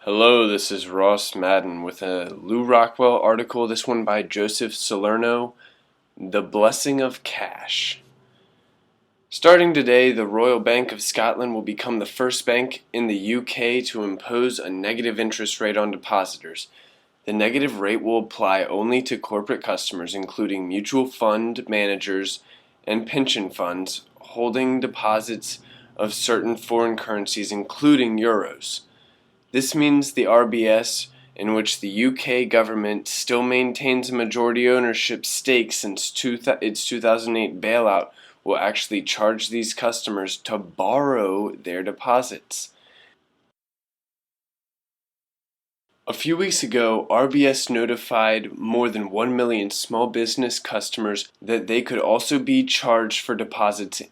Hello, this is Ross Madden with a Lou Rockwell article, this one by Joseph Salerno, The Blessing of Cash. Starting today, the Royal Bank of Scotland will become the first bank in the UK to impose a negative interest rate on depositors. The negative rate will apply only to corporate customers, including mutual fund managers and pension funds holding deposits of certain foreign currencies, including euros. This means the RBS, in which the UK government still maintains a majority ownership stake since its 2008 bailout, will actually charge these customers to borrow their deposits. A few weeks ago, RBS notified more than 1 million small business customers that they could also be charged for deposits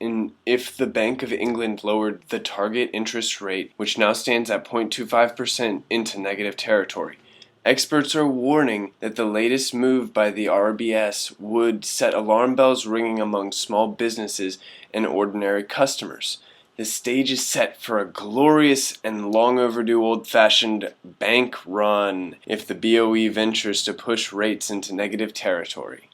if the Bank of England lowered the target interest rate, which now stands at 0.25%, into negative territory. Experts are warning that the latest move by the RBS would set alarm bells ringing among small businesses and ordinary customers. The stage is set for a glorious and long overdue old-fashioned bank run if the BOE ventures to push rates into negative territory.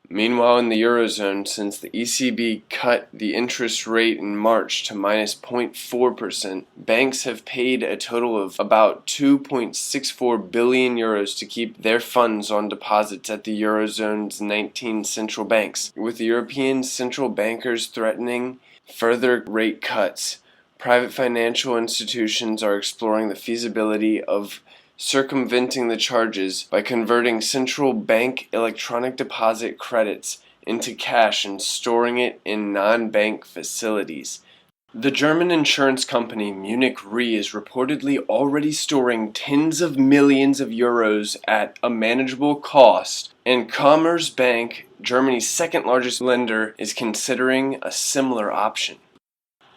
Meanwhile, in the Eurozone, since the ECB cut the interest rate in March to minus 0.4%, banks have paid a total of about 2.64 billion euros to keep their funds on deposits at the Eurozone's 19 central banks, with the European central bankers threatening further rate cuts. Private financial institutions are exploring the feasibility of circumventing the charges by converting central bank electronic deposit credits into cash and storing it in non-bank facilities. The German insurance company Munich Re is reportedly already storing tens of millions of euros at a manageable cost, and Commerzbank, Germany's second largest lender, is considering a similar option.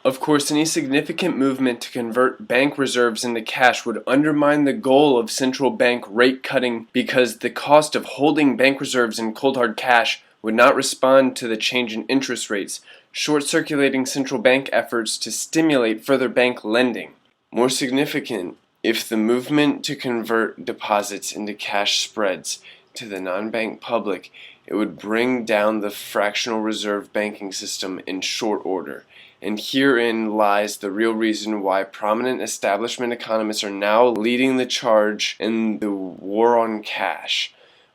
Of course, any significant movement to convert bank reserves into cash would undermine the goal of central bank rate cutting, because the cost of holding bank reserves in cold hard cash would not respond to the change in interest rates, short-circulating central bank efforts to stimulate further bank lending. More significant, if the movement to convert deposits into cash spreads to the non-bank public, it would bring down the fractional reserve banking system in short order. And herein lies the real reason why prominent establishment economists are now leading the charge in the war on cash.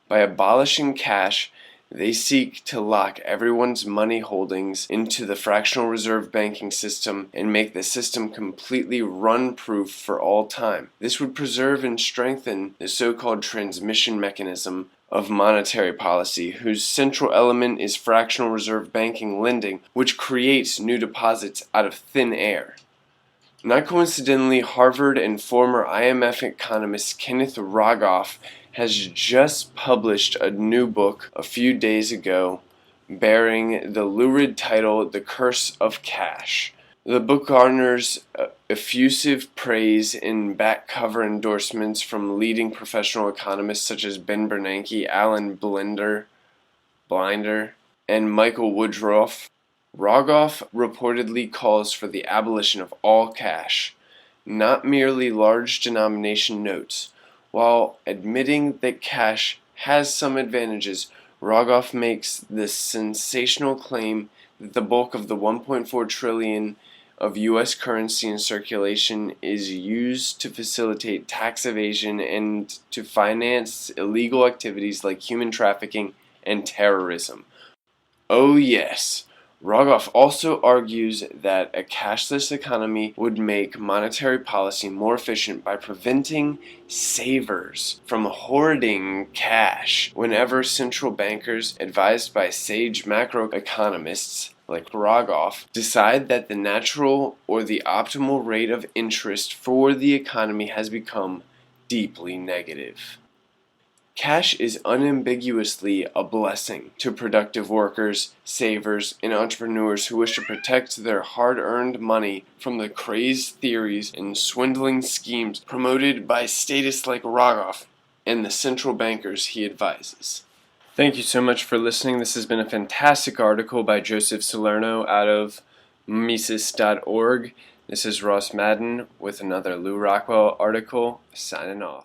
By abolishing cash, they seek to lock everyone's money holdings into the fractional reserve banking system and make the system completely run-proof for all time. This would preserve and strengthen the so-called transmission mechanism of monetary policy, whose central element is fractional reserve banking lending, which creates new deposits out of thin air. Not coincidentally, Harvard and former IMF economist Kenneth Rogoff has just published a new book a few days ago bearing the lurid title The Curse of Cash. The book garners effusive praise in back cover endorsements from leading professional economists such as Ben Bernanke, Alan Blinder, and Michael Woodruff. Rogoff reportedly calls for the abolition of all cash, not merely large denomination notes. While admitting that cash has some advantages, Rogoff makes the sensational claim that the bulk of the $1.4 trillion of U.S. currency in circulation is used to facilitate tax evasion and to finance illegal activities like human trafficking and terrorism. Oh yes, Rogoff also argues that a cashless economy would make monetary policy more efficient by preventing savers from hoarding cash. Whenever central bankers, advised by sage macroeconomists like Rogoff, decide that the natural or the optimal rate of interest for the economy has become deeply negative. Cash is unambiguously a blessing to productive workers, savers, and entrepreneurs who wish to protect their hard-earned money from the crazed theories and swindling schemes promoted by statists like Rogoff and the central bankers he advises. Thank you so much for listening. This has been a fantastic article by Joseph Salerno out of Mises.org. This is Ross Madden with another Lou Rockwell article, signing off.